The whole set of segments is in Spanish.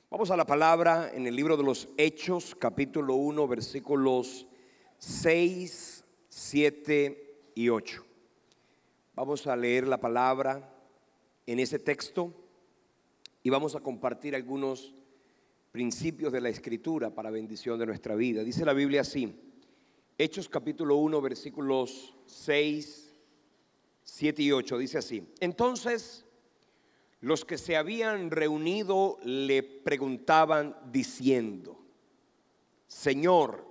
Vamos a la palabra en el libro de los Hechos, capítulo 1, versículos 6, 7 y 8. Vamos a leer la palabra en ese texto y vamos a compartir algunos principios de la Escritura para bendición de nuestra vida. Dice la Biblia así, Hechos capítulo 1, versículos 6, 7 y 8, dice así: Entonces los que se habían reunido le preguntaban diciendo: Señor,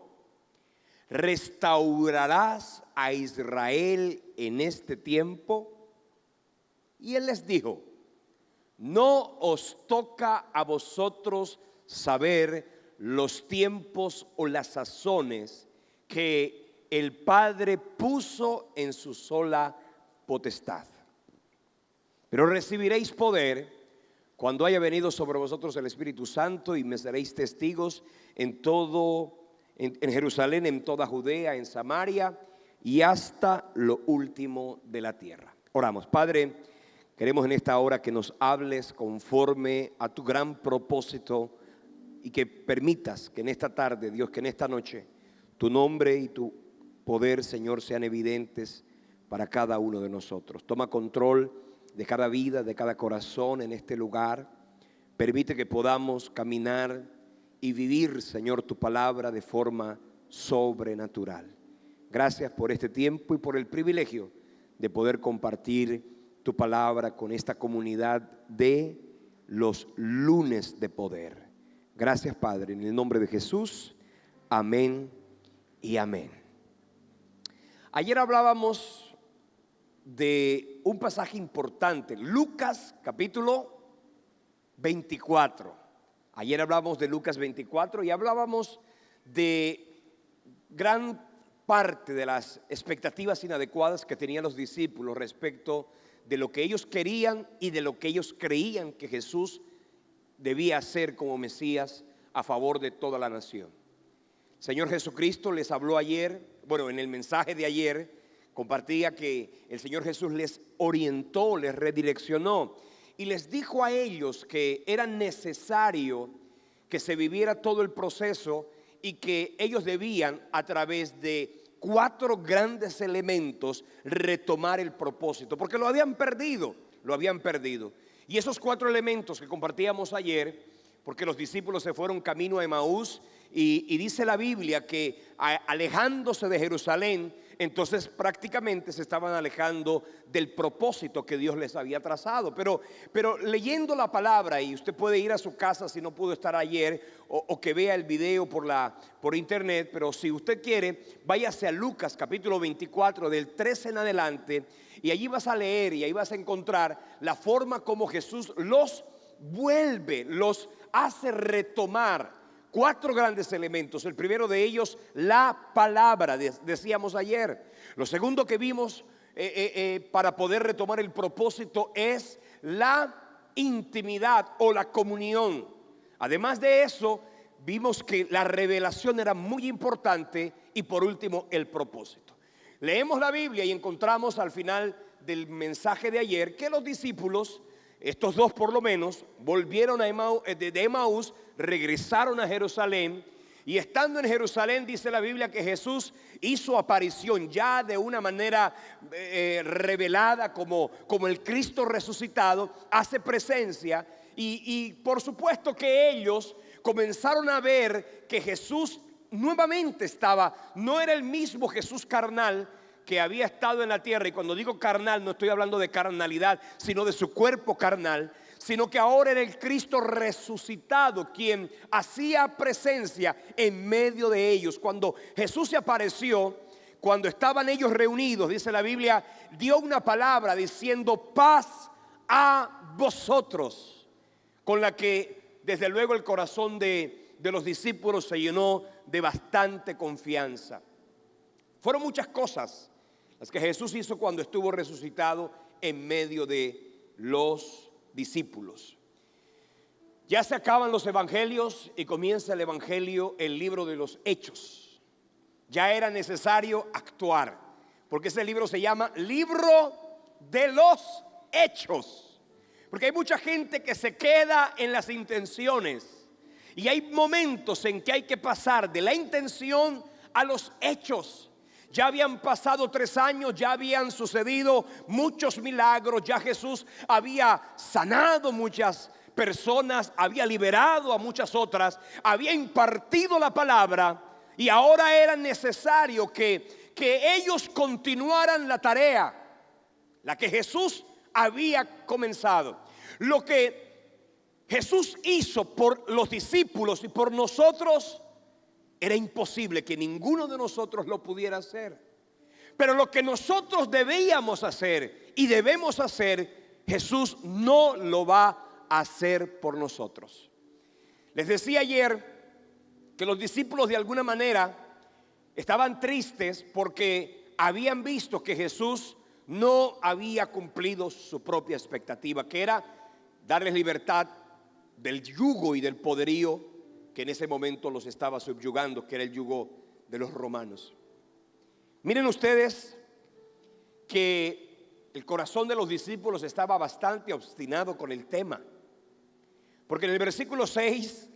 ¿restaurarás a Israel en este tiempo? Y él les dijo: no os toca a vosotros saber los tiempos o las sazones que el Padre puso en su sola potestad. Pero recibiréis poder cuando haya venido sobre vosotros el Espíritu Santo, y me seréis testigos en Jerusalén, en toda Judea, en Samaria y hasta lo último de la tierra. Oramos. Padre, queremos en esta hora que nos hables conforme a tu gran propósito y que permitas que en esta tarde, Dios, que en esta noche tu nombre y tu poder, Señor, sean evidentes para cada uno de nosotros. Toma control de cada vida, de cada corazón en este lugar. Permite que podamos caminar y vivir, Señor, tu palabra de forma sobrenatural. Gracias por este tiempo y por el privilegio de poder compartir tu palabra con esta comunidad de los lunes de poder. Gracias, Padre, en el nombre de Jesús. Amén y amén. Ayer hablábamos de un pasaje importante, Lucas capítulo 24. Ayer hablamos de Lucas 24 y hablábamos de gran parte de las expectativas inadecuadas que tenían los discípulos respecto de lo que ellos querían y de lo que ellos creían que Jesús debía hacer como Mesías a favor de toda la nación. Señor Jesucristo les habló ayer, en el mensaje de ayer compartía que el Señor Jesús les orientó, les redireccionó y les dijo a ellos que era necesario que se viviera todo el proceso y que ellos debían, a través de 4 grandes elementos, retomar el propósito, porque lo habían perdido. Y esos 4 elementos que compartíamos ayer, porque los discípulos se fueron camino a Emaús y dice la Biblia que alejándose de Jerusalén, entonces prácticamente se estaban alejando del propósito que Dios les había trazado. Pero leyendo la palabra, y usted puede ir a su casa si no pudo estar ayer, o que vea el video por internet, pero si usted quiere, váyase a Lucas capítulo 24 del 13 en adelante, y allí vas a leer y ahí vas a encontrar la forma como Jesús los vuelve, los hace retomar 4 grandes elementos. El primero de ellos, la palabra, decíamos ayer. Lo segundo que vimos para poder retomar el propósito es la intimidad o la comunión. Además de eso, vimos que la revelación era muy importante, y por último, el propósito. Leemos la Biblia y encontramos al final del mensaje de ayer que los discípulos, estos 2 por lo menos, volvieron de Emaús, regresaron a Jerusalén, y estando en Jerusalén dice la Biblia que Jesús hizo aparición ya de una manera revelada como el Cristo resucitado, hace presencia, y por supuesto que ellos comenzaron a ver que Jesús nuevamente no era el mismo Jesús carnal que había estado en la tierra. Y cuando digo carnal, no estoy hablando de carnalidad, sino de su cuerpo carnal, sino que ahora era el Cristo resucitado quien hacía presencia en medio de ellos. Cuando Jesús se apareció, cuando estaban ellos reunidos, dice la Biblia, dio una palabra diciendo: paz a vosotros, con la que desde luego el corazón de los discípulos se llenó de bastante confianza. Fueron muchas cosas las que Jesús hizo cuando estuvo resucitado en medio de los discípulos. Ya se acaban los evangelios y comienza el evangelio, el libro de los Hechos. Ya era necesario actuar, porque ese libro se llama Libro de los Hechos. Porque hay mucha gente que se queda en las intenciones, Y hay momentos en que hay que pasar de la intención a los hechos. Ya habían pasado 3 años, ya habían sucedido muchos milagros, ya Jesús había sanado muchas personas, había liberado a muchas otras, había impartido la palabra, y ahora era necesario que ellos continuaran la tarea, la que Jesús había comenzado. Lo que Jesús hizo por los discípulos y por nosotros era imposible que ninguno de nosotros lo pudiera hacer. Pero lo que nosotros debíamos hacer y debemos hacer, Jesús no lo va a hacer por nosotros. Les decía ayer que los discípulos de alguna manera estaban tristes porque habían visto que Jesús no había cumplido su propia expectativa, que era darles libertad del yugo y del poderío que en ese momento los estaba subyugando, que era el yugo de los romanos. Miren ustedes que el corazón de los discípulos estaba bastante obstinado con el tema, porque en el versículo 6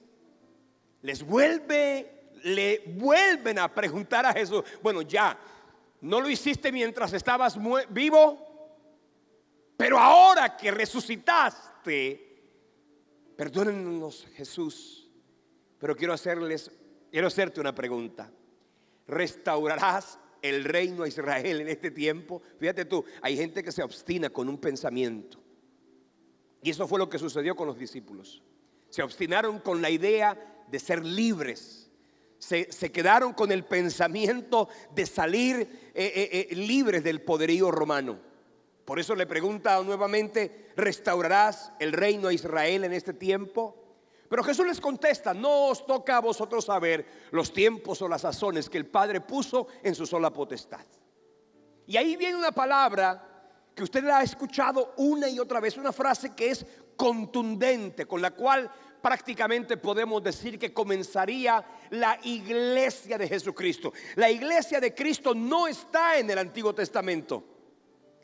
le vuelven a preguntar a Jesús: bueno, ya, ¿no lo hiciste mientras estabas vivo? Pero ahora que resucitaste, perdónenos, Jesús, pero quiero hacerte una pregunta. ¿Restaurarás el reino a Israel en este tiempo? Fíjate tú, hay gente que se obstina con un pensamiento, y eso fue lo que sucedió con los discípulos. Se obstinaron con la idea de ser libres. Se quedaron con el pensamiento de salir libres del poderío romano. Por eso le pregunta nuevamente: ¿restaurarás el reino a Israel en este tiempo? Pero Jesús les contesta: no os toca a vosotros saber los tiempos o las sazones que el Padre puso en su sola potestad. Y ahí viene una palabra que usted la ha escuchado una y otra vez, una frase que es contundente, con la cual prácticamente podemos decir que comenzaría la iglesia de Jesucristo. La iglesia de Cristo no está en el Antiguo Testamento.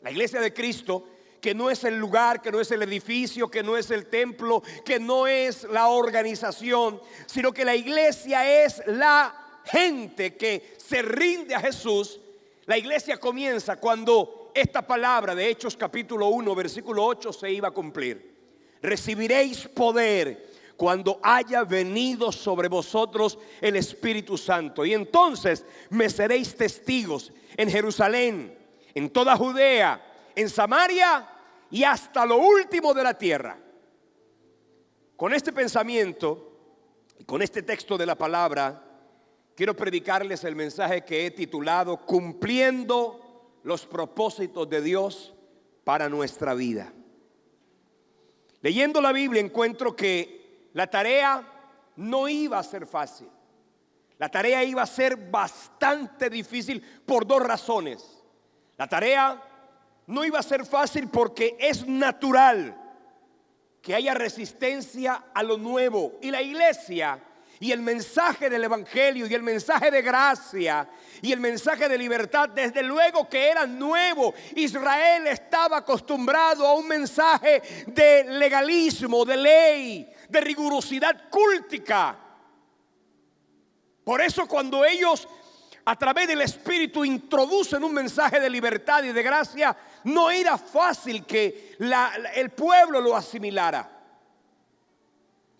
La iglesia de Cristo, que no es el lugar, que no es el edificio, que no es el templo, que no es la organización, sino que la iglesia es la gente que se rinde a Jesús. La iglesia comienza cuando esta palabra de Hechos capítulo 1 versículo 8 se iba a cumplir: recibiréis poder cuando haya venido sobre vosotros el Espíritu Santo, y entonces me seréis testigos en Jerusalén, en toda Judea, en Samaria y hasta lo último de la tierra. Con este pensamiento y con este texto de la palabra, quiero predicarles el mensaje que he titulado: cumpliendo los propósitos de Dios para nuestra vida. Leyendo la Biblia encuentro que la tarea no iba a ser fácil. La tarea iba a ser bastante difícil por 2 razones. La tarea no iba a ser fácil porque es natural que haya resistencia a lo nuevo. Y la iglesia y el mensaje del evangelio y el mensaje de gracia y el mensaje de libertad, desde luego que era nuevo. Israel estaba acostumbrado a un mensaje de legalismo, de ley, de rigurosidad cúltica. Por eso cuando ellos a través del Espíritu introducen un mensaje de libertad y de gracia, no era fácil que el pueblo lo asimilara.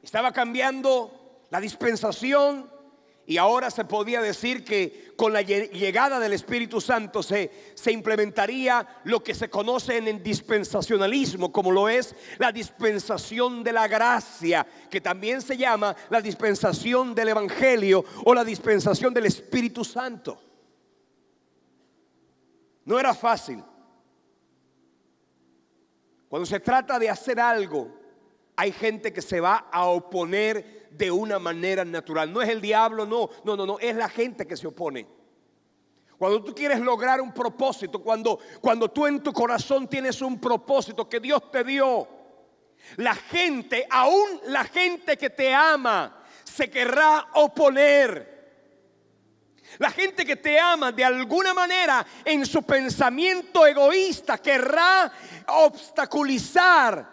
Estaba cambiando la dispensación, y ahora se podía decir que con la llegada del Espíritu Santo se implementaría lo que se conoce en el dispensacionalismo, como lo es la dispensación de la gracia, que también se llama la dispensación del Evangelio o la dispensación del Espíritu Santo. No era fácil. Cuando se trata de hacer algo, hay gente que se va a oponer de una manera natural. No es el diablo, no, es la gente que se opone. Cuando tú quieres lograr un propósito, cuando tú en tu corazón tienes un propósito que Dios te dio, la gente, aún la gente que te ama, se querrá oponer. La gente que te ama de alguna manera en su pensamiento egoísta querrá obstaculizar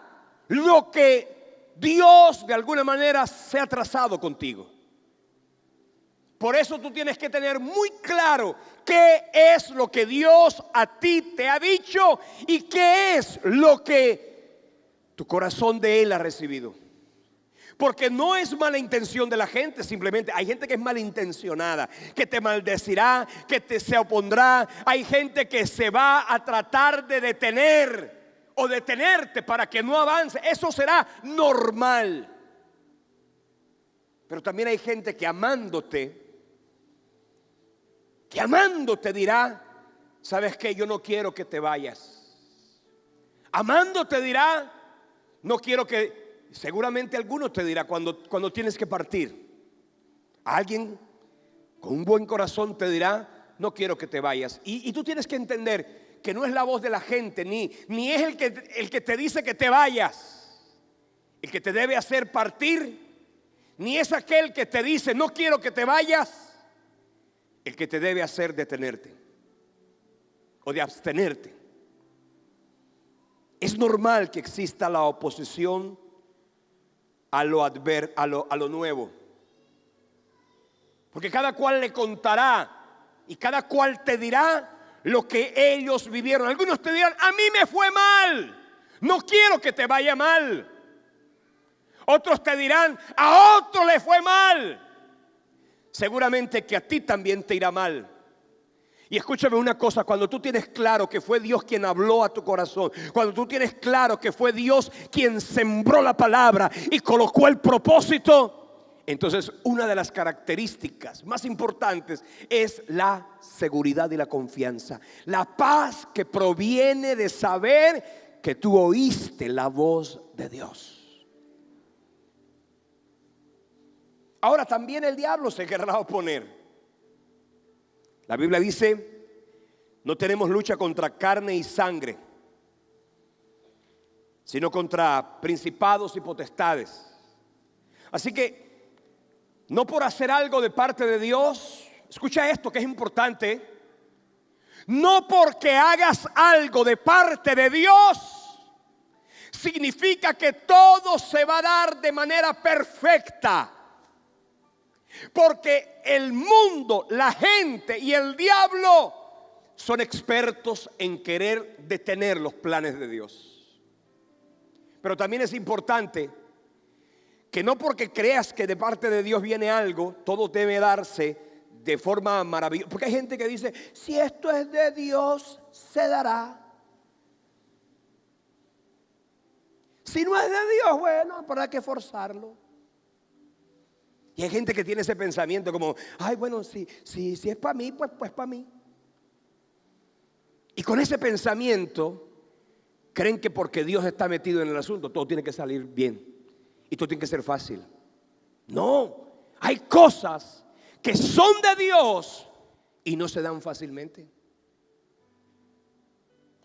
lo que Dios de alguna manera se ha atrasado contigo. Por eso tú tienes que tener muy claro qué es lo que Dios a ti te ha dicho y qué es lo que tu corazón de Él ha recibido. Porque no es mala intención de la gente, simplemente hay gente que es malintencionada, que te maldecirá, que te se opondrá. Hay gente que se va a tratar de detener o detenerte para que no avance. Eso será normal. Pero también hay gente que amándote dirá: ¿sabes qué? Yo no quiero que te vayas. Amándote dirá: no quiero que... Seguramente alguno te dirá cuando tienes que partir. Alguien con un buen corazón te dirá: no quiero que te vayas. Y tú tienes que entender que no es la voz de la gente, ni es el que te dice que te vayas el que te debe hacer partir, ni es aquel que te dice no quiero que te vayas el que te debe hacer detenerte o de abstenerte. Es normal que exista la oposición a lo nuevo, porque cada cual le contará y cada cual te dirá lo que ellos vivieron. Algunos te dirán: a mí me fue mal, no quiero que te vaya mal. Otros te dirán: a otro le fue mal. Seguramente que a ti también te irá mal. Y escúchame una cosa: cuando tú tienes claro que fue Dios quien habló a tu corazón, cuando tú tienes claro que fue Dios quien sembró la palabra y colocó el propósito, entonces una de las características más importantes es la seguridad y la confianza. La paz que proviene de saber que tú oíste la voz de Dios. Ahora también el diablo se querrá oponer. La Biblia dice: no tenemos lucha contra carne y sangre, sino contra principados y potestades. Así que no por hacer algo de parte de Dios, escucha esto que es importante, no porque hagas algo de parte de Dios significa que todo se va a dar de manera perfecta. Porque el mundo, la gente y el diablo son expertos en querer detener los planes de Dios. Pero también es importante que no porque creas que de parte de Dios viene algo, todo debe darse de forma maravillosa. Porque hay gente que dice: si esto es de Dios, se dará. Si no es de Dios, bueno, ¿para qué forzarlo? Y hay gente que tiene ese pensamiento como: ay, bueno, si es para mí, pues para mí. Y con ese pensamiento creen que porque Dios está metido en el asunto, todo tiene que salir bien y todo tiene que ser fácil. No, hay cosas que son de Dios y no se dan fácilmente.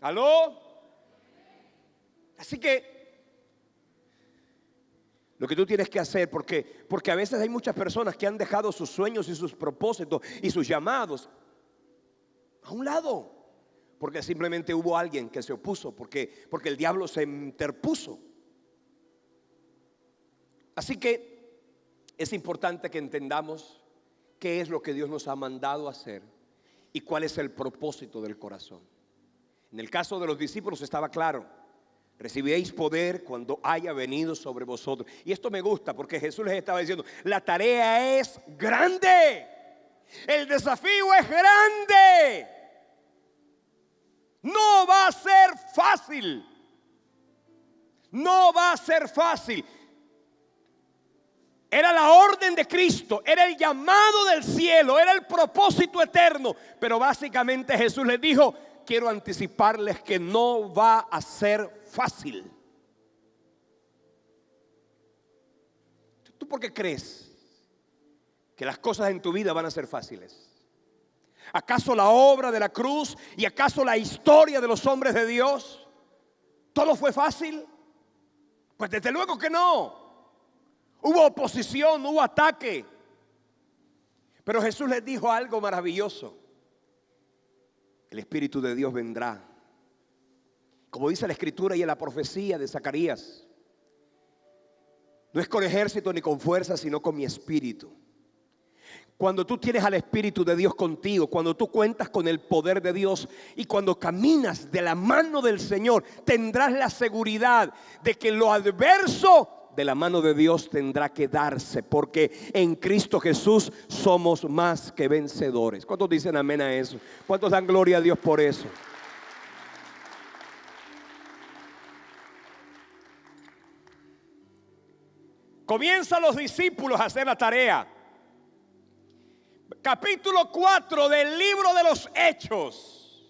¿Aló? Así que lo que tú tienes que hacer, porque a veces hay muchas personas que han dejado sus sueños y sus propósitos y sus llamados a un lado, porque simplemente hubo alguien que se opuso, porque el diablo se interpuso. Así que es importante que entendamos qué es lo que Dios nos ha mandado a hacer y cuál es el propósito del corazón. En el caso de los discípulos estaba claro: recibiréis poder cuando haya venido sobre vosotros. Y esto me gusta porque Jesús les estaba diciendo: la tarea es grande, el desafío es grande, no va a ser fácil, no va a ser fácil. Era la orden de Cristo, era el llamado del cielo, era el propósito eterno. Pero básicamente Jesús les dijo: quiero anticiparles que no va a ser fácil. ¿Tú por qué crees que las cosas en tu vida van a ser fáciles? ¿Acaso la obra de la cruz y acaso la historia de los hombres de Dios, todo fue fácil? Pues desde luego que no. Hubo oposición, hubo ataque. Pero Jesús les dijo algo maravilloso: el Espíritu de Dios vendrá. Como dice la Escritura y en la profecía de Zacarías, No es con ejército ni con fuerza, sino con mi espíritu. Cuando tú tienes al Espíritu de Dios contigo, cuando tú cuentas con el poder de Dios y cuando caminas de la mano del Señor, tendrás la seguridad de que lo adverso de la mano de Dios tendrá que darse, porque en Cristo Jesús somos más que vencedores. ¿Cuántos dicen amén a eso? ¿Cuántos dan gloria a Dios por eso? Comienzan los discípulos a hacer la tarea. Capítulo 4 del libro de los Hechos.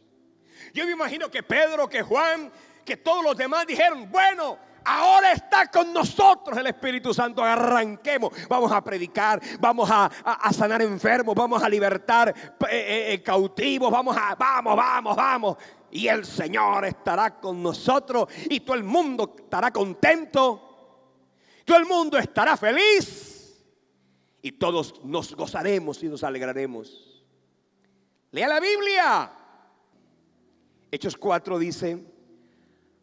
Yo me imagino que Pedro, que Juan, que todos los demás dijeron: bueno, ahora está con nosotros el Espíritu Santo, arranquemos, vamos a predicar, vamos a sanar enfermos, vamos a libertar cautivos, vamos. Y el Señor estará con nosotros y todo el mundo estará contento, todo el mundo estará feliz. Y todos nos gozaremos y nos alegraremos. Lea la Biblia. Hechos 4 dice: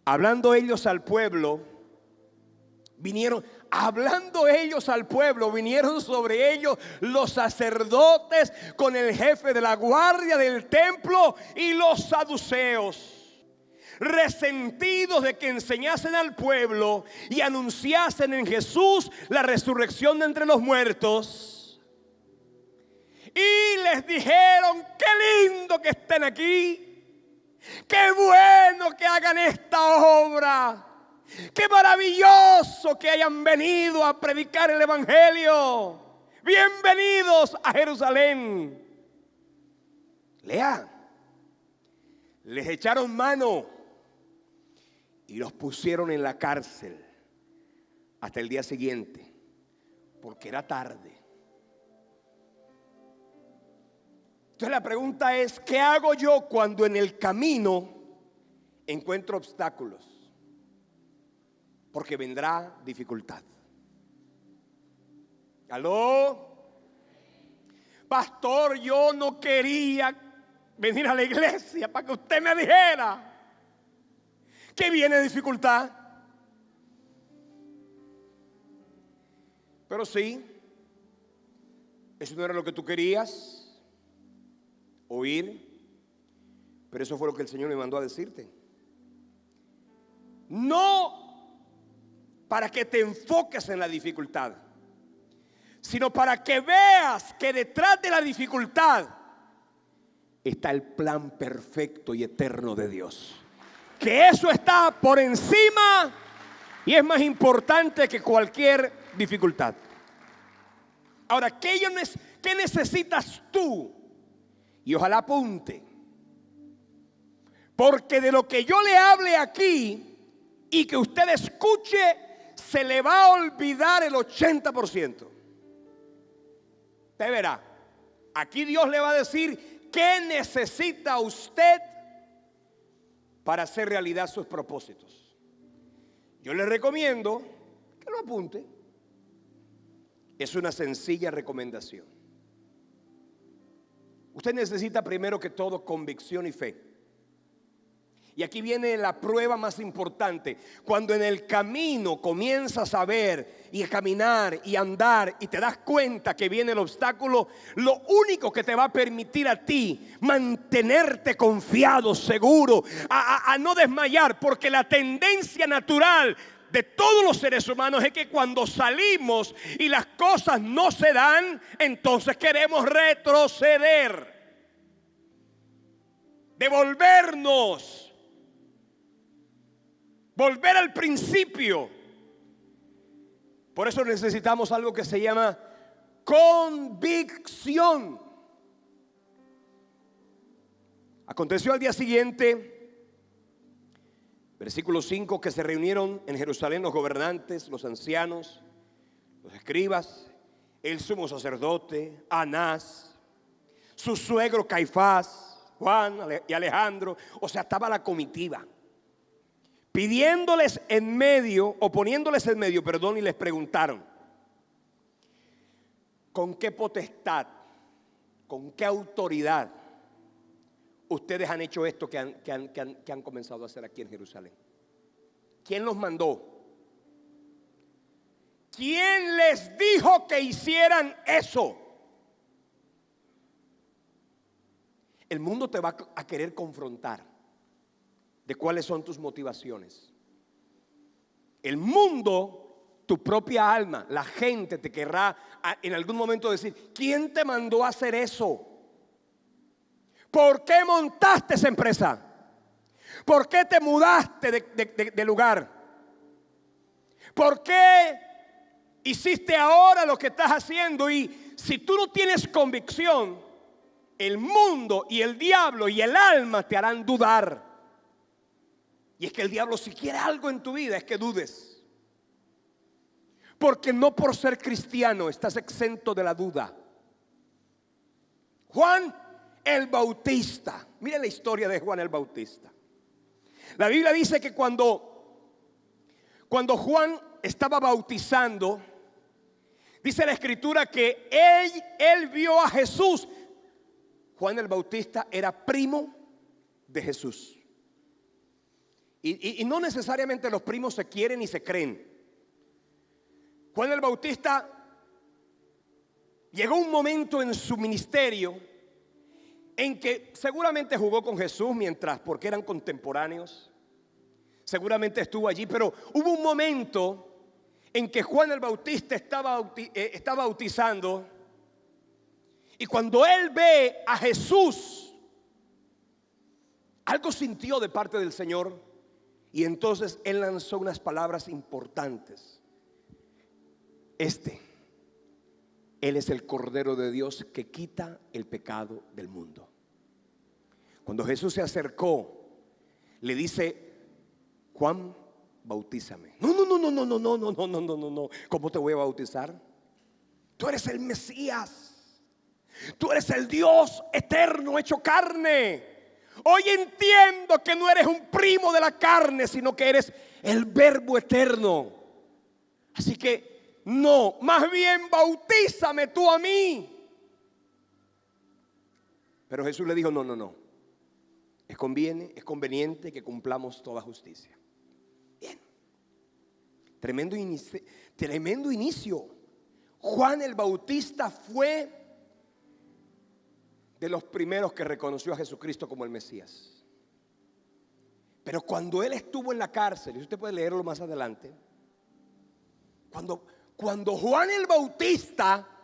hablando ellos al pueblo, vinieron sobre ellos los sacerdotes con el jefe de la guardia del templo y los saduceos, resentidos de que enseñasen al pueblo y anunciasen en Jesús la resurrección de entre los muertos. Y les dijeron: qué lindo que estén aquí, qué bueno que hagan esta obra, qué maravilloso que hayan venido a predicar el evangelio. Bienvenidos a Jerusalén. Lea. Les echaron mano y los pusieron en la cárcel hasta el día siguiente, porque era tarde. Entonces la pregunta es: ¿qué hago yo cuando en el camino encuentro obstáculos? Porque vendrá dificultad. ¿Aló? Pastor, yo no quería venir a la iglesia para que usted me dijera que viene dificultad. Pero sí, eso no era lo que tú querías oír, pero eso fue lo que el Señor me mandó a decirte. No para que te enfoques en la dificultad, sino para que veas que detrás de la dificultad está el plan perfecto y eterno de Dios. Que eso está por encima y es más importante que cualquier dificultad. Ahora, ¿qué necesitas tú? Y ojalá apunte, porque de lo que yo le hable aquí y que usted escuche, se le va a olvidar el 80%. Usted verá, aquí Dios le va a decir qué necesita usted para hacer realidad sus propósitos. Yo le recomiendo que lo apunte. Es una sencilla recomendación. Usted necesita primero que todo convicción y fe. Y aquí viene la prueba más importante. Cuando en el camino comienzas a ver y a caminar y andar y te das cuenta que viene el obstáculo, lo único que te va a permitir a ti mantenerte confiado, seguro, a no desmayar, porque la tendencia natural de todos los seres humanos es que cuando salimos y las cosas no se dan, entonces queremos retroceder, devolvernos, volver al principio. Por eso necesitamos algo que se llama convicción. Aconteció al día siguiente, versículo 5, que se reunieron en Jerusalén los gobernantes, los ancianos, los escribas, el sumo sacerdote, Anás, su suegro Caifás, Juan y Alejandro. O sea, estaba la comitiva. Poniéndoles en medio, y les preguntaron: ¿con qué potestad, con qué autoridad ustedes han hecho esto que han comenzado a hacer aquí en Jerusalén? ¿Quién los mandó? ¿quién les dijo que hicieran eso? El mundo te va a querer confrontar de cuáles son tus motivaciones. El mundo, tu propia alma, la gente te querrá en algún momento decir: ¿quién te mandó a hacer eso? ¿Por qué montaste esa empresa? ¿Por qué te mudaste de lugar? ¿Por qué hiciste ahora lo que estás haciendo? Y si tú no tienes convicción, el mundo y el diablo y el alma te harán dudar. Y es que el diablo, si quiere algo en tu vida, es que dudes. Porque no por ser cristiano estás exento de la duda. Juan el Bautista, mire la historia de Juan el Bautista. La Biblia dice que cuando Juan estaba bautizando, dice la escritura que él vio a Jesús. Juan el Bautista era primo de Jesús. Y no necesariamente los primos se quieren y se creen. Juan el Bautista llegó un momento en su ministerio en que seguramente jugó con Jesús porque eran contemporáneos. Seguramente estuvo allí, pero hubo un momento en que Juan el Bautista estaba bautizando. Y cuando él ve a Jesús, algo sintió de parte del Señor. Y entonces él lanzó unas palabras importantes. Él es el Cordero de Dios que quita el pecado del mundo. Cuando Jesús se acercó, le dice: Juan, bautízame. No. ¿Cómo te voy a bautizar? Tú eres el Mesías. Tú eres el Dios eterno hecho carne. Hoy entiendo que no eres un primo de la carne, sino que eres el Verbo eterno. Así que no, más bien bautízame tú a mí. Pero Jesús le dijo: no. Es conveniente que cumplamos toda justicia. Bien. Tremendo inicio. Juan el Bautista fue de los primeros que reconoció a Jesucristo como el Mesías. Pero cuando él estuvo en la cárcel, y usted puede leerlo más adelante, cuando Juan el Bautista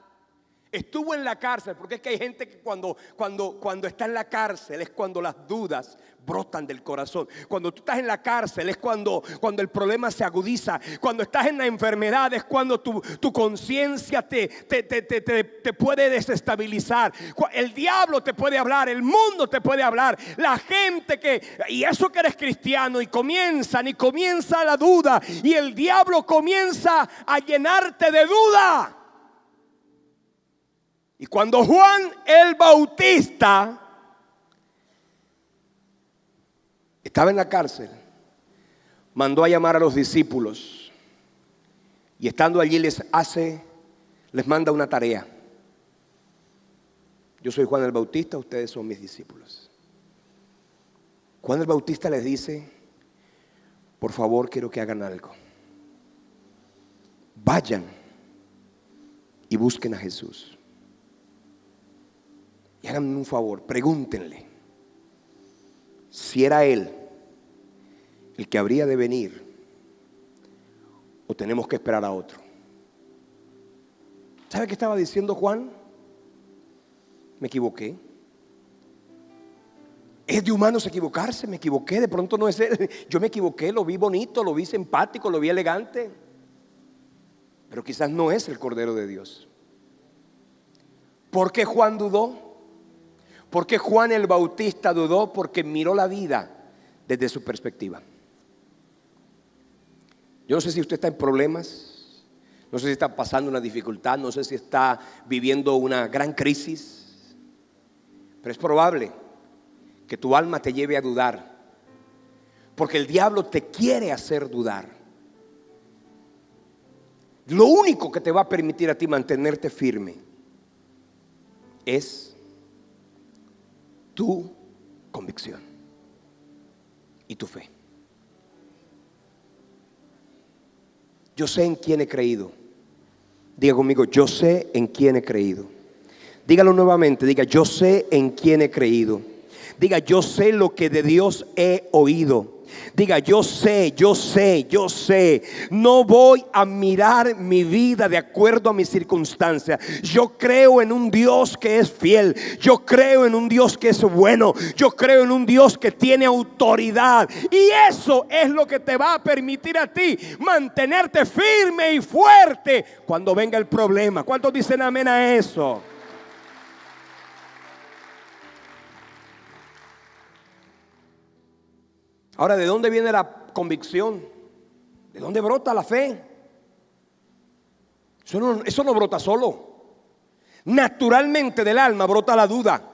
estuvo en la cárcel, porque es que hay gente que cuando está en la cárcel es cuando las dudas brotan del corazón. Cuando tú estás en la cárcel es cuando el problema se agudiza. Cuando estás en la enfermedad es cuando tu conciencia te puede desestabilizar. El diablo te puede hablar, el mundo te puede hablar, la gente y eso que eres cristiano, y comienza la duda, y el diablo comienza a llenarte de duda. Y cuando Juan el Bautista estaba en la cárcel, mandó a llamar a los discípulos, y estando allí les manda una tarea. Yo soy Juan el Bautista, ustedes son mis discípulos. Juan el Bautista les dice: por favor, quiero que hagan algo. Vayan y busquen a Jesús. Y háganme un favor, pregúntenle si era Él el que habría de venir o tenemos que esperar a otro. ¿Sabe qué estaba diciendo Juan? Me equivoqué. Es de humanos equivocarse, me equivoqué, de pronto no es Él. Yo me equivoqué, lo vi bonito, lo vi simpático, lo vi elegante, pero quizás no es el Cordero de Dios. ¿Por qué Juan dudó? ¿Por qué Juan el Bautista dudó? Porque miró la vida desde su perspectiva. Yo no sé si usted está en problemas, no sé si está pasando una dificultad, no sé si está viviendo una gran crisis, pero es probable que tu alma te lleve a dudar, porque el diablo te quiere hacer dudar. Lo único que te va a permitir a ti mantenerte firme es tu convicción y tu fe. Yo sé en quién he creído Diga conmigo, yo sé en quién he creído. Dígalo nuevamente, diga, yo sé en quién he creído. Diga, yo sé lo que de Dios he oído. Diga, yo sé. No voy a mirar mi vida de acuerdo a mis circunstancias. Yo creo en un Dios que es fiel. Yo creo en un Dios que es bueno. Yo creo en un Dios que tiene autoridad. Y eso es lo que te va a permitir a ti mantenerte firme y fuerte cuando venga el problema. ¿Cuántos dicen amén a eso? Ahora, ¿de dónde viene la convicción? ¿De dónde brota la fe? Eso no brota solo. Naturalmente del alma brota la duda.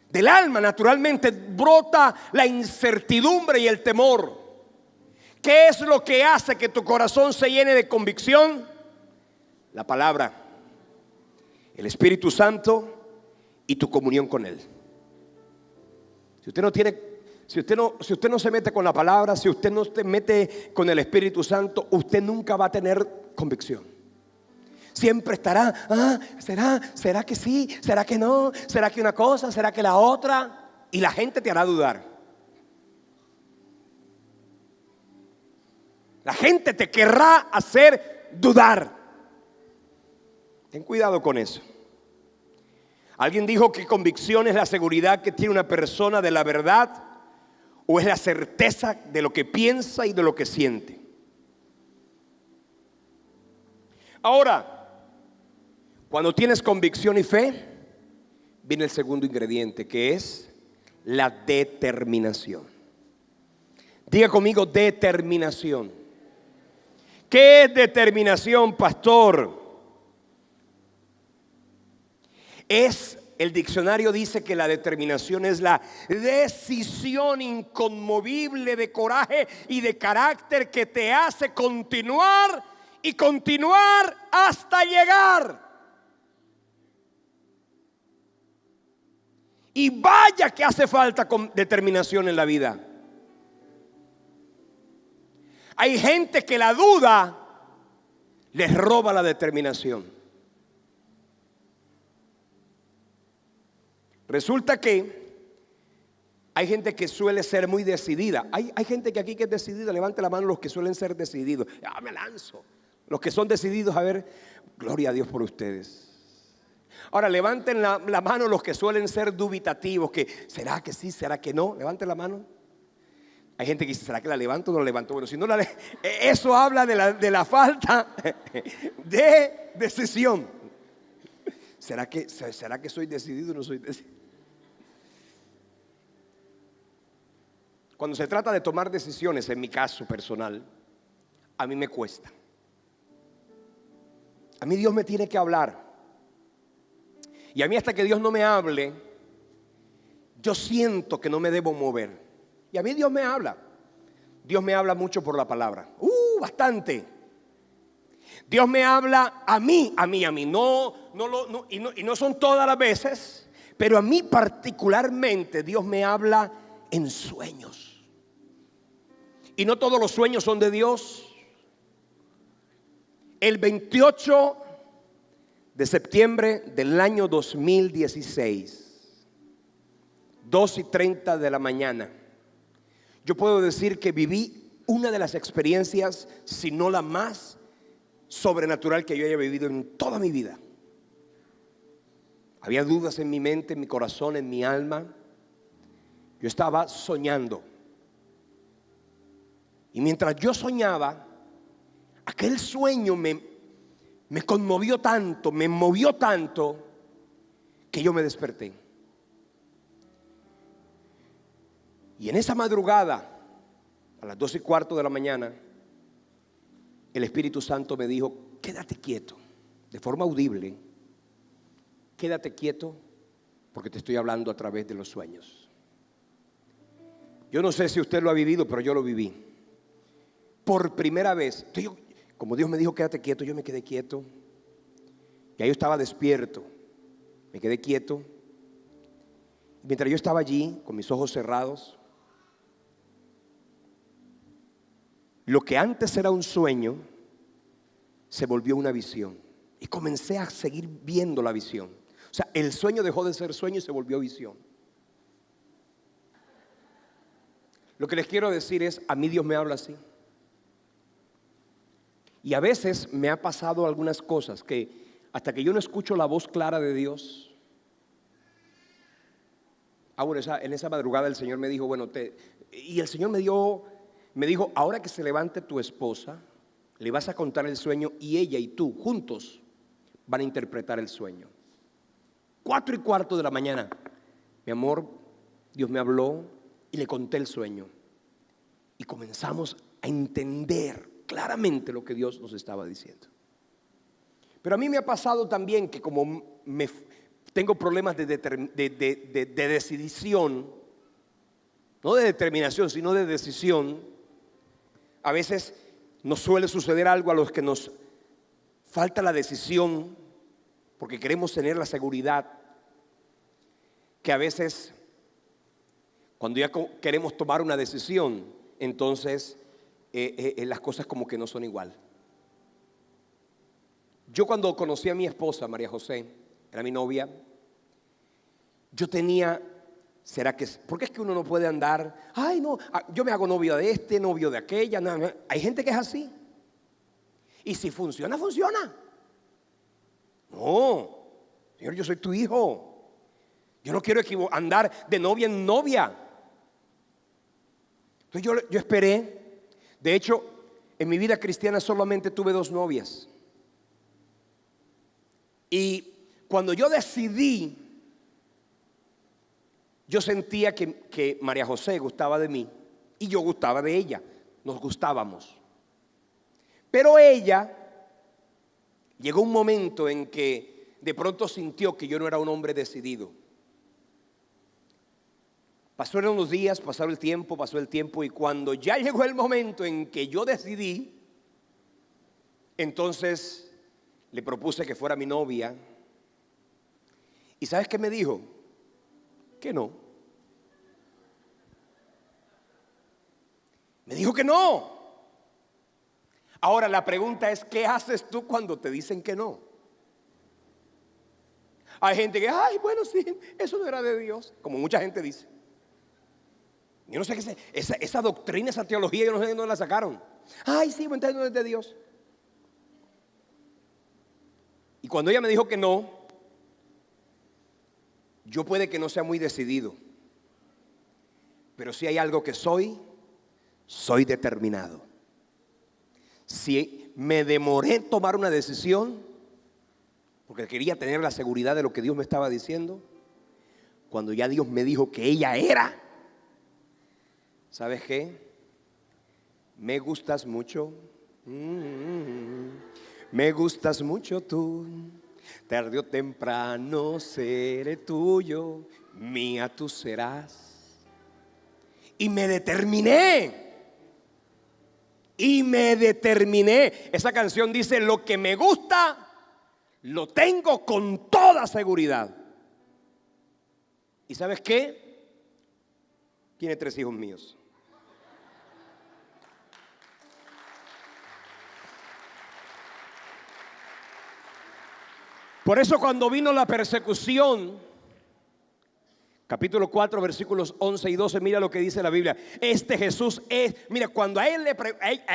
Del alma naturalmente brota la incertidumbre y el temor. ¿Qué es lo que hace que tu corazón se llene de convicción? La palabra, el Espíritu Santo y tu comunión con Él. Si usted no se mete con la palabra, si usted no se mete con el Espíritu Santo, usted nunca va a tener convicción. Siempre estará, ¿será que sí? ¿Será que no? ¿Será que una cosa? ¿Será que la otra? Y la gente te hará dudar. La gente te querrá hacer dudar. Ten cuidado con eso. Alguien dijo que convicción es la seguridad que tiene una persona de la verdad, o es la certeza de lo que piensa y de lo que siente. Ahora, cuando tienes convicción y fe, viene el segundo ingrediente, que es la determinación. Diga conmigo, determinación. ¿Qué es determinación, pastor? El diccionario dice que la determinación es la decisión inconmovible de coraje y de carácter que te hace continuar y continuar hasta llegar. Y vaya que hace falta determinación en la vida. Hay gente que la duda les roba la determinación. Resulta que hay gente que suele ser muy decidida. Hay gente que aquí que es decidida. Levante la mano los que suelen ser decididos. Me lanzo. Los que son decididos, a ver, gloria a Dios por ustedes. Ahora levanten la mano los que suelen ser dubitativos, que ¿será que sí? ¿Será que no? Levanten la mano. Hay gente que dice, ¿será que la levanto o no la levanto? Bueno, si no eso habla de la falta de decisión. ¿Será que soy decidido o no soy decidido? Cuando se trata de tomar decisiones, en mi caso personal, a mí me cuesta. A mí Dios me tiene que hablar. Y a mí hasta que Dios no me hable, yo siento que no me debo mover. Y a mí Dios me habla. Dios me habla mucho por la palabra. Bastante. Dios me habla a mí. Y no son todas las veces, pero a mí particularmente Dios me habla en sueños. Y no todos los sueños son de Dios. El 28 de septiembre del año 2016, 2:30 de la mañana, yo puedo decir que viví una de las experiencias, si no la más sobrenatural que yo haya vivido en toda mi vida. Había dudas en mi mente, en mi corazón, en mi alma. Yo estaba soñando. Y mientras yo soñaba, aquel sueño me conmovió tanto, me movió tanto, que yo me desperté. Y en esa madrugada, a las 2:15 de la mañana, el Espíritu Santo me dijo, quédate quieto, de forma audible. Quédate quieto porque te estoy hablando a través de los sueños. Yo no sé si usted lo ha vivido, pero yo lo viví. Por primera vez, como Dios me dijo quédate quieto, yo me quedé quieto. Ya yo estaba despierto, me quedé quieto. Mientras yo estaba allí con mis ojos cerrados, lo que antes era un sueño se volvió una visión. Y comencé a seguir viendo la visión. O sea, el sueño dejó de ser sueño y se volvió visión. Lo que les quiero decir es, a mí Dios me habla así. Y a veces me ha pasado algunas cosas que hasta que yo no escucho la voz clara de Dios. Bueno, en esa madrugada el Señor me dijo, y el Señor me dijo, ahora que se levante tu esposa, le vas a contar el sueño y ella y tú juntos van a interpretar el sueño. 4:15 de la mañana, mi amor, Dios me habló y le conté el sueño. Y comenzamos a entender claramente lo que Dios nos estaba diciendo. Pero a mí me ha pasado también que como tengo problemas de decisión, no de determinación, sino de decisión, a veces nos suele suceder algo a los que nos falta la decisión, porque queremos tener la seguridad, que a veces cuando ya queremos tomar una decisión, entonces las cosas como que no son igual. Yo cuando conocí a mi esposa, María José, era mi novia, yo tenía, porque es que uno no puede andar, ay no, yo me hago novio de este, novio de aquella, no. Hay gente que es así. Y si funciona, funciona. No, Señor, yo soy tu hijo. Yo no quiero andar de novia en novia. Entonces yo esperé. De hecho, en mi vida cristiana solamente tuve 2 novias. Y cuando yo decidí, yo sentía que María José gustaba de mí y yo gustaba de ella. Nos gustábamos. Pero ella llegó un momento en que de pronto sintió que yo no era un hombre decidido. Pasaron los días, pasó el tiempo y cuando ya llegó el momento en que yo decidí, entonces le propuse que fuera mi novia. ¿Y sabes qué me dijo? Que no. Me dijo que no. Ahora la pregunta es, ¿qué haces tú cuando te dicen que no? Hay gente que, ay, bueno, sí, eso no era de Dios, como mucha gente dice. Yo no sé qué esa doctrina, esa teología, yo no sé de dónde la sacaron. Ay, sí, entonces no es de Dios. Y cuando ella me dijo que no, yo puede que no sea muy decidido, pero si hay algo que soy determinado. Si me demoré en tomar una decisión, porque quería tener la seguridad de lo que Dios me estaba diciendo, cuando ya Dios me dijo que ella era, ¿sabes qué? Me gustas mucho. Me gustas mucho tú. Tarde o temprano seré tuyo. Mía tú serás. Y me determiné. Esa canción dice, lo que me gusta lo tengo con toda seguridad. ¿Y sabes qué? Tiene 3 hijos míos. Por eso cuando vino la persecución, capítulo 4, versículos 11 y 12, mira lo que dice la Biblia. Este Jesús es, mira, cuando a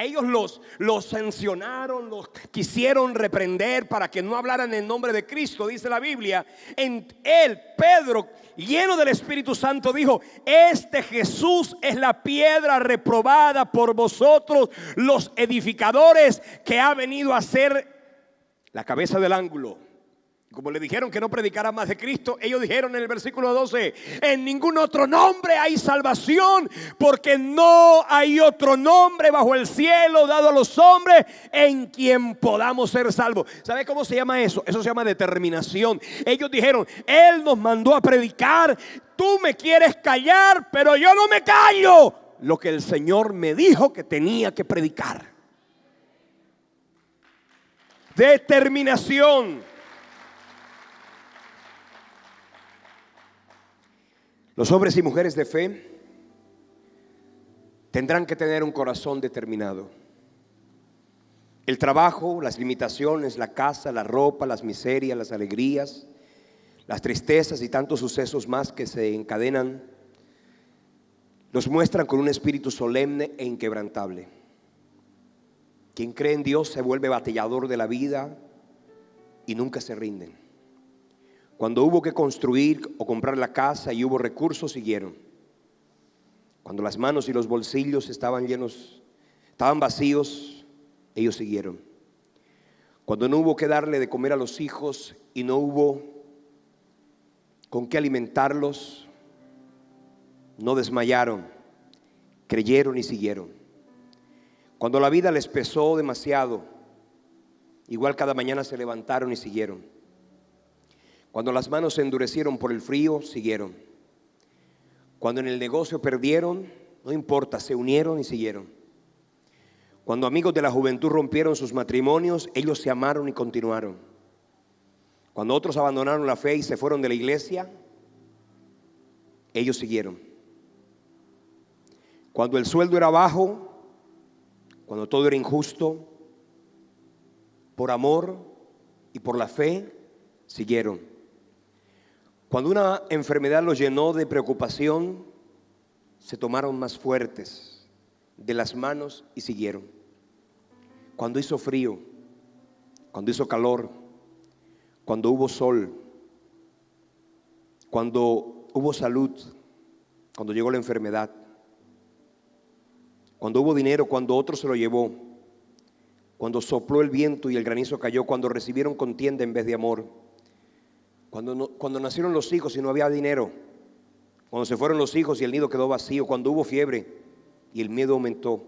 ellos los sancionaron, los quisieron reprender para que no hablaran en nombre de Cristo, dice la Biblia, en él, Pedro, lleno del Espíritu Santo, dijo, este Jesús es la piedra reprobada por vosotros, los edificadores, que ha venido a ser la cabeza del ángulo. Como le dijeron que no predicara más de Cristo, ellos dijeron en el versículo 12, en ningún otro nombre hay salvación, porque no hay otro nombre bajo el cielo dado a los hombres en quien podamos ser salvos. ¿Sabe cómo se llama eso? Eso se llama determinación. Ellos dijeron, Él nos mandó a predicar, tú me quieres callar, pero yo no me callo lo que el Señor me dijo que tenía que predicar. Determinación. Los hombres y mujeres de fe tendrán que tener un corazón determinado. El trabajo, las limitaciones, la casa, la ropa, las miserias, las alegrías, las tristezas y tantos sucesos más que se encadenan, nos muestran con un espíritu solemne e inquebrantable. Quien cree en Dios se vuelve batallador de la vida y nunca se rinden. Cuando hubo que construir o comprar la casa y hubo recursos, siguieron. Cuando las manos y los bolsillos estaban vacíos, ellos siguieron. Cuando no hubo que darle de comer a los hijos y no hubo con qué alimentarlos, no desmayaron, creyeron y siguieron. Cuando la vida les pesó demasiado, igual cada mañana se levantaron y siguieron. Cuando las manos se endurecieron por el frío, siguieron. Cuando en el negocio perdieron, no importa, se unieron y siguieron. Cuando amigos de la juventud rompieron sus matrimonios, ellos se amaron y continuaron. Cuando otros abandonaron la fe y se fueron de la iglesia, ellos siguieron. Cuando el sueldo era bajo, cuando todo era injusto, por amor y por la fe, siguieron. Cuando una enfermedad los llenó de preocupación, se tomaron más fuertes de las manos y siguieron. Cuando hizo frío, cuando hizo calor, cuando hubo sol, cuando hubo salud, cuando llegó la enfermedad, cuando hubo dinero, cuando otro se lo llevó, cuando sopló el viento y el granizo cayó, cuando recibieron contienda en vez de amor, cuando nacieron los hijos y no había dinero, cuando se fueron los hijos y el nido quedó vacío, cuando hubo fiebre y el miedo aumentó,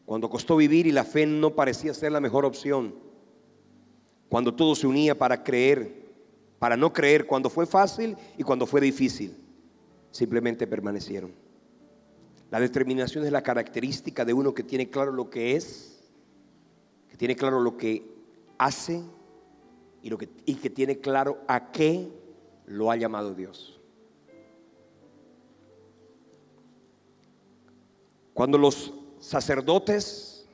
cuando costó vivir y la fe no parecía ser la mejor opción, cuando todo se unía para creer, para no creer, cuando fue fácil y cuando fue difícil, simplemente permanecieron. La determinación es la característica de uno que tiene claro lo que es, que tiene claro lo que hace y que tiene claro a qué lo ha llamado Dios. Cuando los sacerdotes,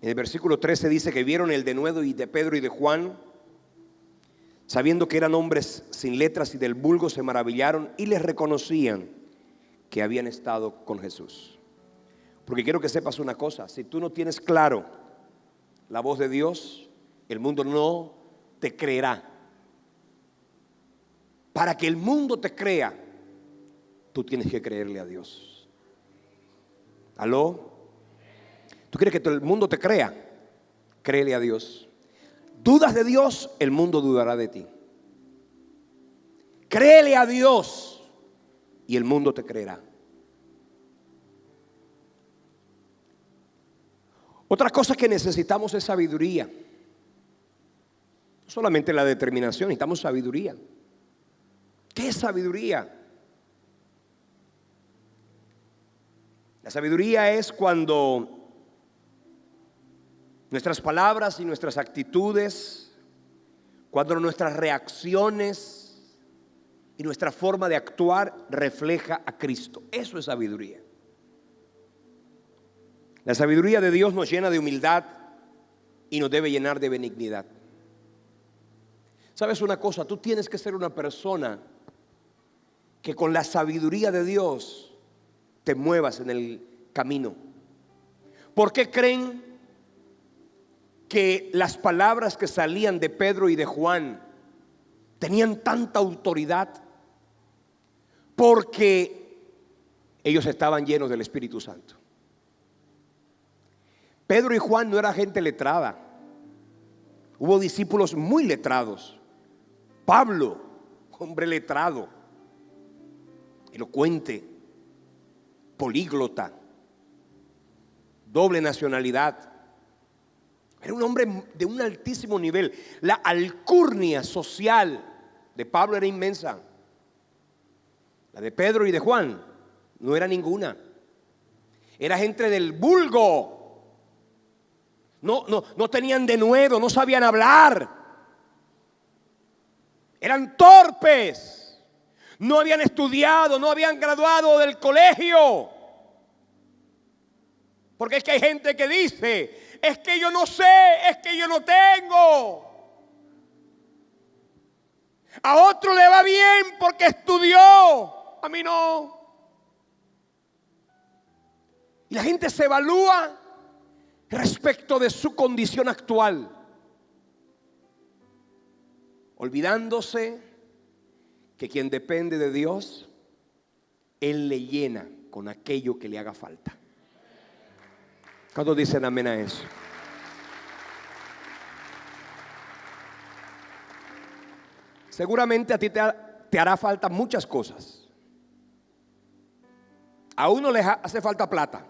en el versículo 13 dice que vieron el denuedo y de Pedro y de Juan, sabiendo que eran hombres sin letras y del vulgo, se maravillaron y les reconocían que habían estado con Jesús. Porque quiero que sepas una cosa: si tú no tienes claro la voz de Dios, el mundo no te creerá. Para que el mundo te crea, tú tienes que creerle a Dios. ¿Aló? ¿Tú quieres que todo el mundo te crea? Créele a Dios. ¿Dudas de Dios? El mundo dudará de ti. Créele a Dios y el mundo te creerá. Otra cosa que necesitamos es sabiduría. No solamente la determinación, necesitamos sabiduría. ¿Qué es sabiduría? La sabiduría es cuando nuestras palabras y nuestras actitudes, cuando nuestras reacciones y nuestra forma de actuar refleja a Cristo. Eso es sabiduría. La sabiduría de Dios nos llena de humildad y nos debe llenar de benignidad. ¿Sabes una cosa? Tú tienes que ser una persona que con la sabiduría de Dios te muevas en el camino. ¿Por qué creen que las palabras que salían de Pedro y de Juan tenían tanta autoridad? Porque ellos estaban llenos del Espíritu Santo. Pedro y Juan no era gente letrada. Hubo discípulos muy letrados. Pablo, hombre letrado, elocuente, políglota, doble nacionalidad. Era un hombre de un altísimo nivel. La alcurnia social de Pablo era inmensa. La de Pedro y de Juan no era ninguna. Era gente del vulgo. No tenían denuedo, no sabían hablar. Eran torpes. No habían estudiado, no habían graduado del colegio. Porque es que hay gente que dice: es que yo no sé, es que yo no tengo. A otro le va bien porque estudió, a mí no. Y la gente se evalúa respecto de su condición actual, olvidándose que quien depende de Dios, Él le llena con aquello que le haga falta. ¿Cuántos dicen amén a eso? Seguramente a ti te hará falta muchas cosas. A uno le hace falta plata.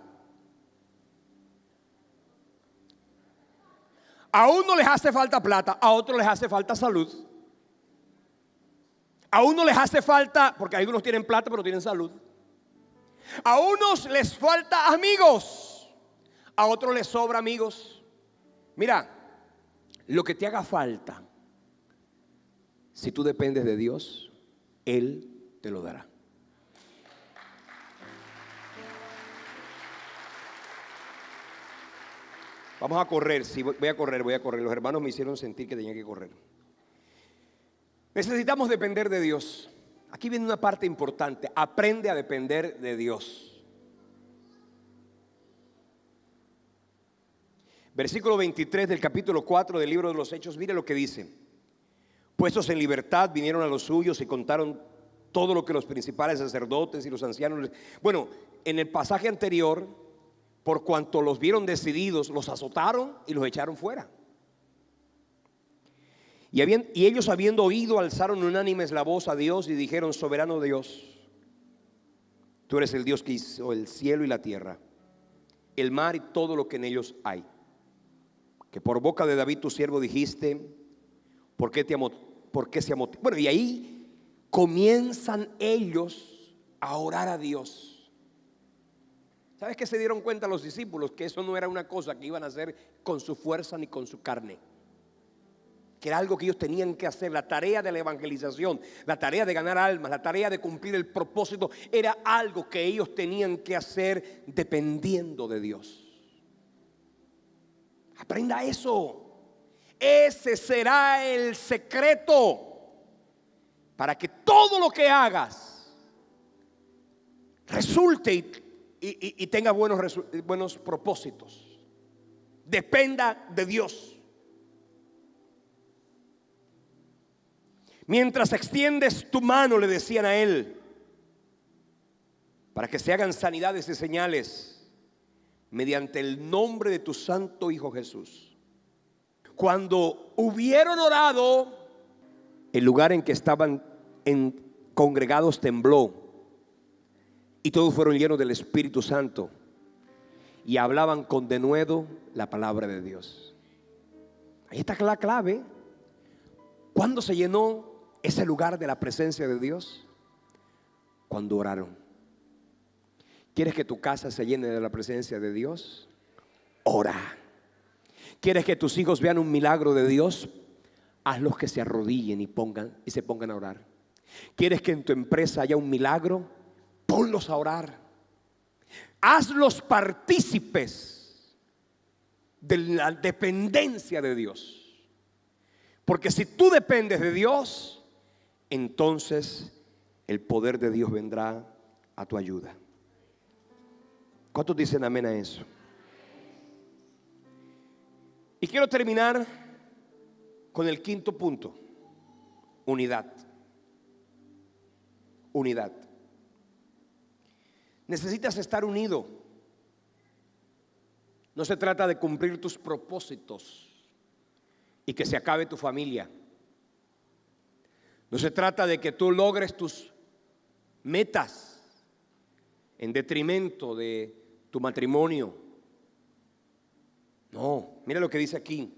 A uno les hace falta plata, a otros les hace falta salud. A unos les hace falta, porque algunos tienen plata pero tienen salud. A unos les falta amigos, a otros les sobra amigos. Mira, lo que te haga falta, si tú dependes de Dios, Él te lo dará. Vamos a correr, sí, voy a correr. Los hermanos me hicieron sentir que tenía que correr. Necesitamos depender de Dios. Aquí viene una parte importante. Aprende a depender de Dios. Versículo 23 del capítulo 4 del libro de los Hechos. Mire lo que dice. Puestos en libertad, vinieron a los suyos y contaron todo lo que los principales sacerdotes y los ancianos. Bueno, en el pasaje anterior, por cuanto los vieron decididos, los azotaron y los echaron fuera. Y ellos, habiendo oído, alzaron unánimes la voz a Dios y dijeron: soberano Dios, tú eres el Dios que hizo el cielo y la tierra, el mar y todo lo que en ellos hay. Que por boca de David tu siervo dijiste: ¿por qué se amó? Bueno, y ahí comienzan ellos a orar a Dios. ¿Sabes qué se dieron cuenta los discípulos? Que eso no era una cosa que iban a hacer con su fuerza ni con su carne, que era algo que ellos tenían que hacer. La tarea de la evangelización, la tarea de ganar almas, la tarea de cumplir el propósito, era algo que ellos tenían que hacer dependiendo de Dios. Aprenda eso. Ese será el secreto para que todo lo que hagas resulte y tenga buenos propósitos. Dependa de Dios. Mientras extiendes tu mano, le decían a él, para que se hagan sanidades y señales mediante el nombre de tu santo Hijo Jesús. Cuando hubieron orado, el lugar en que estaban congregados tembló, y todos fueron llenos del Espíritu Santo y hablaban con denuedo la palabra de Dios. Ahí está la clave. ¿Cuándo se llenó ese lugar de la presencia de Dios? Cuando oraron. ¿Quieres que tu casa se llene de la presencia de Dios? Ora. ¿Quieres que tus hijos vean un milagro de Dios? Hazlos que se arrodillen y se pongan a orar. ¿Quieres que en tu empresa haya un milagro? Ponlos a orar. Hazlos partícipes de la dependencia de Dios. Porque si tú dependes de Dios, entonces el poder de Dios vendrá a tu ayuda. ¿Cuántos dicen amén a eso? Y quiero terminar con el quinto punto: unidad. Unidad. Necesitas estar unido. No se trata de cumplir tus propósitos y que se acabe tu familia. No se trata de que tú logres tus metas en detrimento de tu matrimonio. No, mira lo que dice aquí.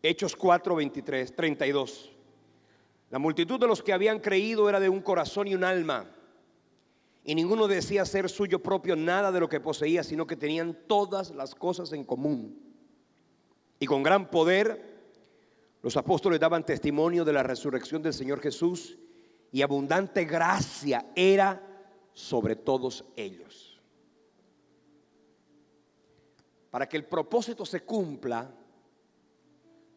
Hechos 4, 23, 32. La multitud de los que habían creído era de un corazón y un alma, y ninguno decía ser suyo propio nada de lo que poseía, sino que tenían todas las cosas en común. Y con gran poder los apóstoles daban testimonio de la resurrección del Señor Jesús, y abundante gracia era sobre todos ellos. para que el propósito se cumpla,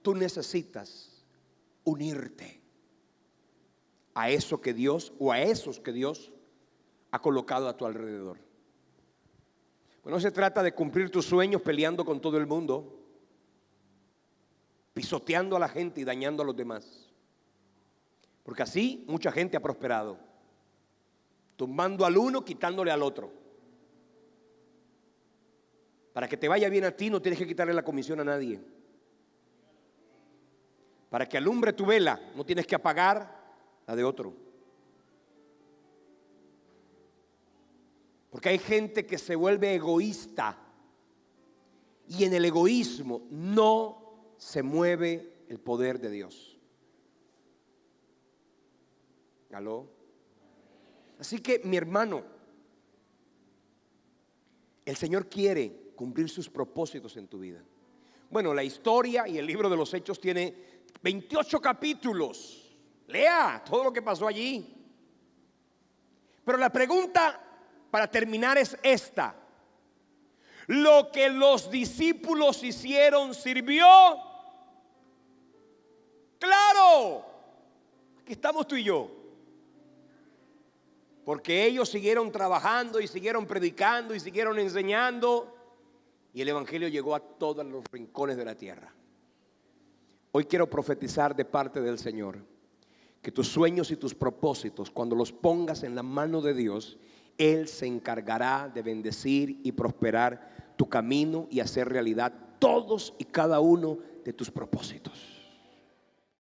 tú necesitas unirte a eso que Dios o a esos que Dios ha colocado a tu alrededor. Pues no se trata de cumplir tus sueños peleando con todo el mundo, pisoteando a la gente y dañando a los demás. Porque así mucha gente ha prosperado, tumbando al uno, quitándole al otro. Para que te vaya bien a ti no tienes que quitarle la comisión a nadie. Para que alumbre tu vela no tienes que apagar la de otro. Porque hay gente que se vuelve egoísta y en el egoísmo no se mueve el poder de Dios. ¿Aló? Así que, mi hermano, el Señor quiere cumplir sus propósitos en tu vida. Bueno, la historia y el libro de los Hechos tiene 28 capítulos. Lea todo lo que pasó allí. Pero la pregunta para terminar es esta: ¿lo que los discípulos hicieron sirvió? Claro, aquí estamos tú y yo. Porque ellos siguieron trabajando y siguieron predicando y siguieron enseñando, y el evangelio llegó a todos los rincones de la tierra. Hoy quiero profetizar de parte del Señor que tus sueños y tus propósitos, cuando los pongas en la mano de Dios, Él se encargará de bendecir y prosperar tu camino y hacer realidad todos y cada uno de tus propósitos.